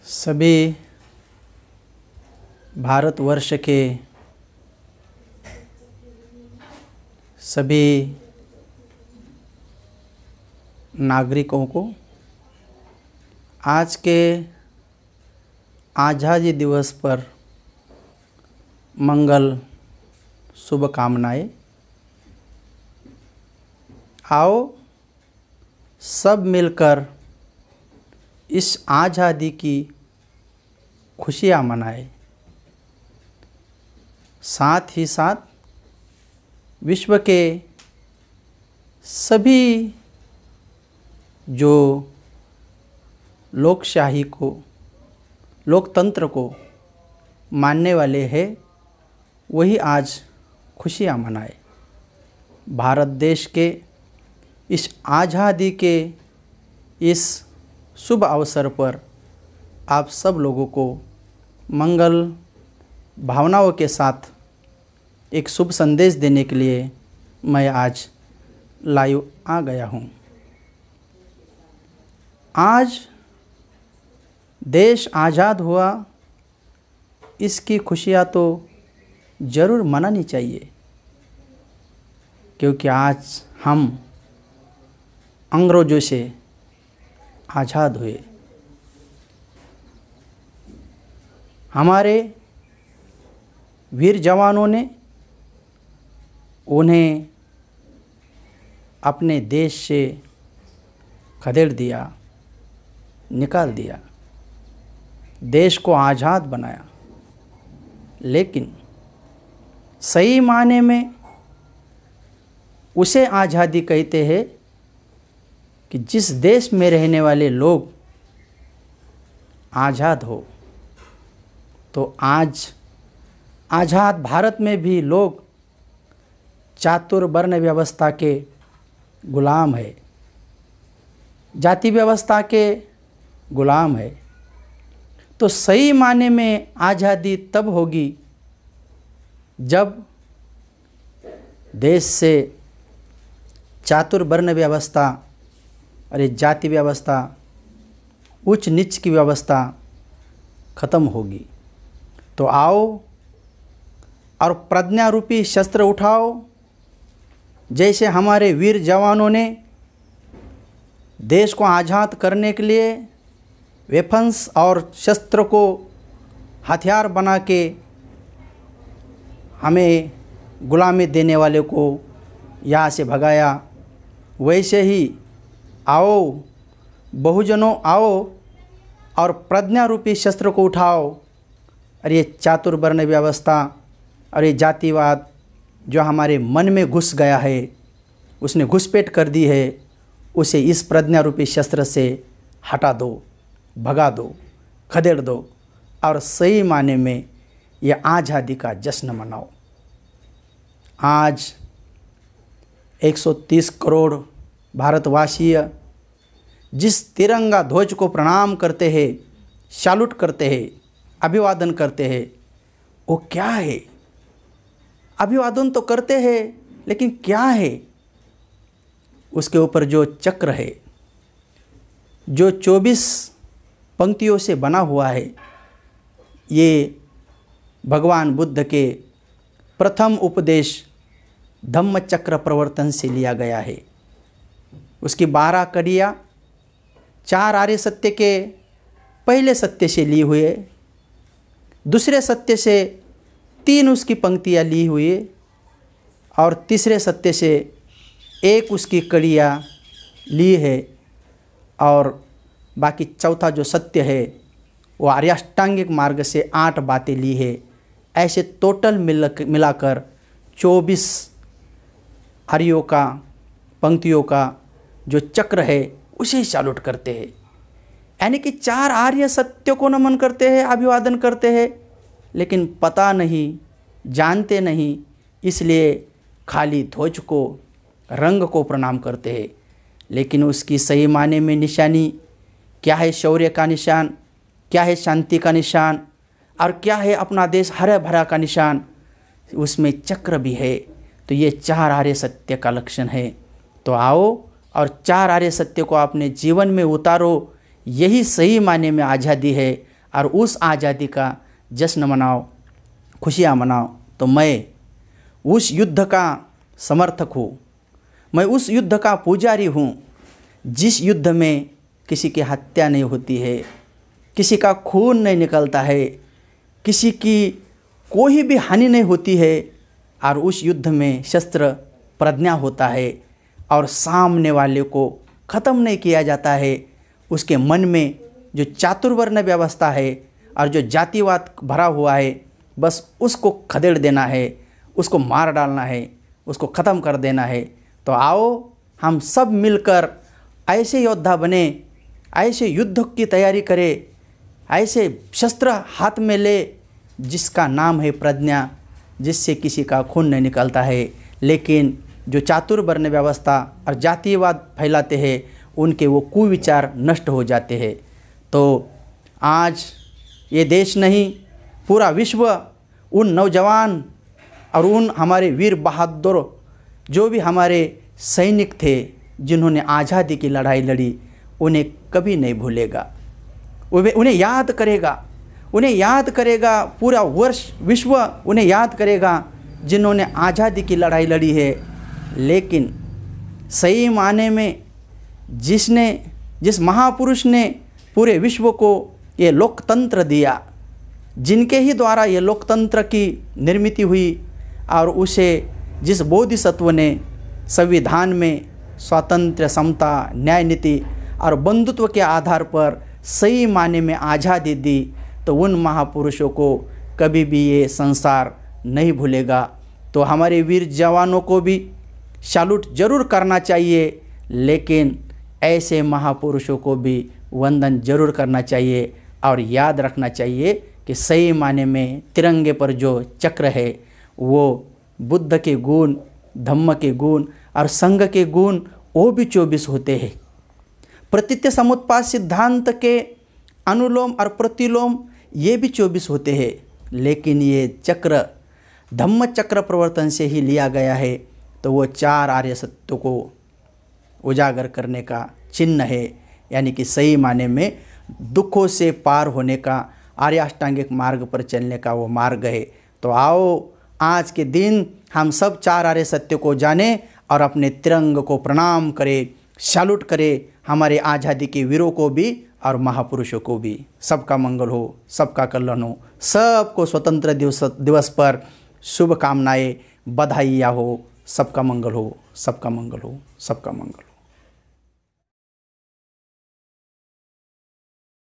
सभी भारतवर्ष के सभी नागरिकों को आज के आज़ादी दिवस पर मंगल शुभकामनाएं। आओ सब मिलकर इस आज़ादी की खुशियाँ मनाएं। साथ ही साथ विश्व के सभी जो लोकशाही को, लोकतंत्र को मानने वाले हैं, वही आज खुशियाँ मनाएं। भारत देश के इस आज़ादी के इस शुभ अवसर पर आप सब लोगों को मंगल भावनाओं के साथ एक शुभ संदेश देने के लिए मैं आज लाइव आ गया हूँ। आज देश आज़ाद हुआ, इसकी खुशियाँ तो ज़रूर मनानी चाहिए, क्योंकि आज हम अंग्रेज़ों से आज़ाद हुए। हमारे वीर जवानों ने उन्हें अपने देश से खदेड़ दिया, निकाल दिया, देश को आज़ाद बनाया। लेकिन सही मायने में उसे आज़ादी कहते हैं कि जिस देश में रहने वाले लोग आज़ाद हो। तो आज आज़ाद भारत में भी लोग चातुर्वर्ण व्यवस्था के गुलाम है, जाति व्यवस्था के गुलाम है। तो सही मायने में आज़ादी तब होगी जब देश से चातुर्वर्ण व्यवस्था और ये जाति व्यवस्था, उच्च नीच की व्यवस्था ख़त्म होगी। तो आओ और प्रज्ञा रूपी शस्त्र उठाओ, जैसे हमारे वीर जवानों ने देश को आज़ाद करने के लिए वेपन्स और शस्त्र को हथियार बना के हमें गुलामी देने वाले को यहाँ से भगाया। वैसे ही आओ बहुजनों, आओ और प्रज्ञा रूपी शस्त्र को उठाओ और ये चातुर्वर्ण व्यवस्था और ये जातिवाद जो हमारे मन में घुस गया है, उसने घुसपैठ कर दी है, उसे इस प्रज्ञा रूपी शस्त्र से हटा दो, भगा दो, खदेड़ दो और सही मायने में ये आज़ादी का जश्न मनाओ। आज 130 करोड़ भारतवासी जिस तिरंगा ध्वज को प्रणाम करते हैं, सैल्यूट करते हैं, अभिवादन करते हैं, वो क्या है? अभिवादन तो करते हैं, लेकिन क्या है? उसके ऊपर जो चक्र है, जो 24 पंक्तियों से बना हुआ है, ये भगवान बुद्ध के प्रथम उपदेश धम्म चक्र प्रवर्तन से लिया गया है। उसकी 12 कड़ियाँ 4 आर्य सत्य के पहले सत्य से ली हुई है, दूसरे सत्य से 3 उसकी पंक्तियाँ ली हुई है और तीसरे सत्य से 1 उसकी कड़ियाँ ली है और बाकी चौथा जो सत्य है वो आर्याष्टांगिक मार्ग से 8 बातें ली है। ऐसे टोटल मिलाकर 24 आर्यों का, पंक्तियों का जो चक्र है उसे सैल्यूट करते हैं। यानी कि 4 आर्य सत्य को नमन करते हैं, अभिवादन करते हैं, लेकिन पता नहीं, जानते नहीं, इसलिए खाली ध्वज को, रंग को प्रणाम करते हैं। लेकिन उसकी सही मायने में निशानी क्या है? शौर्य का निशान, क्या है शांति का निशान, और क्या है अपना देश हरा भरा का निशान? उसमें चक्र भी है। तो ये 4 आर्य सत्य का लक्षण है। तो आओ और 4 आर्य सत्य को अपने जीवन में उतारो। यही सही मायने में आज़ादी है। और उस आज़ादी का जश्न मनाओ, खुशियाँ मनाओ। तो मैं उस युद्ध का समर्थक हूँ, मैं उस युद्ध का पुजारी हूँ जिस युद्ध में किसी की हत्या नहीं होती है, किसी का खून नहीं निकलता है, किसी की कोई भी हानि नहीं होती है, और उस युद्ध में शस्त्र प्रज्ञा होता है और सामने वाले को ख़त्म नहीं किया जाता है। उसके मन में जो चातुर्वर्ण व्यवस्था है और जो जातिवाद भरा हुआ है, बस उसको खदेड़ देना है, उसको मार डालना है, उसको ख़त्म कर देना है। तो आओ हम सब मिलकर ऐसे योद्धा बने, ऐसे युद्ध की तैयारी करें, ऐसे शस्त्र हाथ में ले जिसका नाम है प्रज्ञा, जिससे किसी का खून नहीं निकलता है, लेकिन जो चातुर्वर्ण व्यवस्था और जातिवाद फैलाते हैं उनके वो कुविचार नष्ट हो जाते हैं। तो आज ये देश नहीं, पूरा विश्व उन नौजवान और उन हमारे वीर बहादुर जो भी हमारे सैनिक थे जिन्होंने आज़ादी की लड़ाई लड़ी, उन्हें कभी नहीं भूलेगा, उन्हें याद करेगा, उन्हें याद करेगा। पूरा विश्व उन्हें याद करेगा जिन्होंने आज़ादी की लड़ाई लड़ी है। लेकिन सही माने में जिस महापुरुष ने पूरे विश्व को ये लोकतंत्र दिया, जिनके ही द्वारा ये लोकतंत्र की निर्मित हुई, और उसे जिस बोधिसत्व ने संविधान में स्वातंत्र्य, समता, न्याय नीति और बंधुत्व के आधार पर सही माने में आज़ादी दी, तो उन महापुरुषों को कभी भी ये संसार नहीं भूलेगा। तो हमारे वीर जवानों को भी सैल्यूट जरूर करना चाहिए, लेकिन ऐसे महापुरुषों को भी वंदन जरूर करना चाहिए और याद रखना चाहिए कि सही माने में तिरंगे पर जो चक्र है वो बुद्ध के गुण, धम्म के गुण और संघ के गुण वो भी 24 होते हैं। प्रतीत्य समुत्पाद सिद्धांत के अनुलोम और प्रतिलोम ये भी 24 होते हैं, लेकिन ये चक्र धम्म चक्र प्रवर्तन से ही लिया गया है। तो वो 4 आर्य सत्यों को उजागर करने का चिन्ह है, यानी कि सही माने में दुखों से पार होने का, आर्य अष्टांगिक मार्ग पर चलने का वो मार्ग है। तो आओ आज के दिन हम सब 4 आर्य सत्य को जानें और अपने तिरंग को प्रणाम करें, सैल्यूट करें, हमारे आज़ादी के वीरों को भी और महापुरुषों को भी। सबका मंगल हो, सबका कल्याण हो, सबको स्वतंत्र दिवस पर शुभकामनाएं, बधाइयाँ हो। सबका मंगल हो, सबका मंगल हो, सबका मंगल हो।